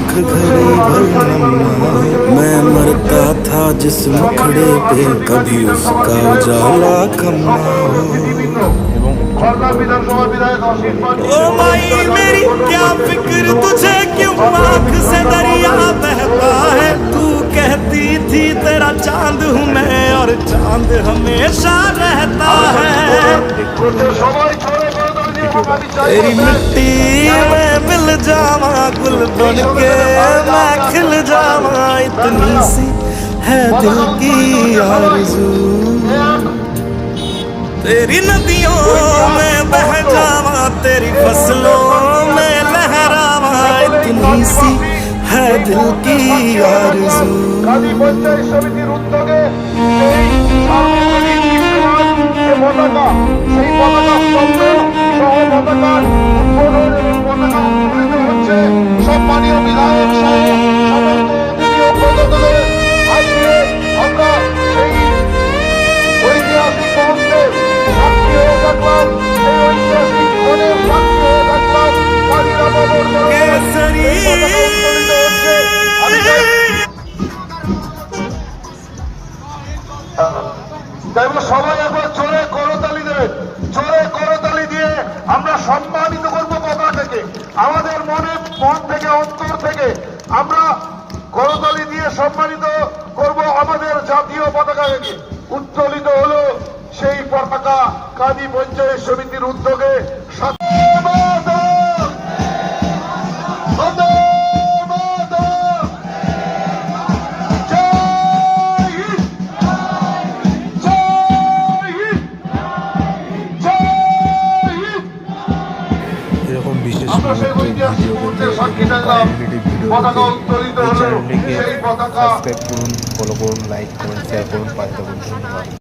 लाख घड़ी भर नम्मा है। मैं मरता था जिस मुखड़े पे कभी उसका उजाला कम्मा हो। ओ माई मेरी क्या फिक्र तुझे क्यों आँख से दरिया बहता है। तू कहती थी तेरा चांद हूँ मैं और चांद हमेशा रहता है। तेरी मिट्टी में मिल जावा गुल बन के मैं खिल जावा इतनी सी है दिल की आरज़ू। तेरी नदियों में बह जावा तेरी फसलों में लहरावा इतनी सी है दिल की आरज़ू। সম্মানীয় বিধায়ক আমরা সেই ঐতিহাসিক মুহূর্তে সাক্ষী হয়ে থাকলাম। সেই ঐতিহাসিক ক্ষণের সাক্ষী হয়ে থাকলাম। কালিরা বাবুর সবাই একবার জোরে করতালি দেবেন। জোরে করতালি দিয়ে আমরা সম্মানিত করবো পতাকাকে। আমাদের মন থেকে অন্তর থেকে আমরা করতালি দিয়ে সম্মানিত করব আমাদের জাতীয় পতাকাকে। উত্তোলিত হলো সেই পতাকা কাজী পঞ্চায়েত সমিতির উদ্যোগে। এরকম বিশেষ ভিডিও পেতে চ্যানেলটিকে সাবস্ক্রাইব করুন, ফলো করুন, লাইক করুন, শেয়ার করুন, পাশে থাকুন। ধন্যবাদ।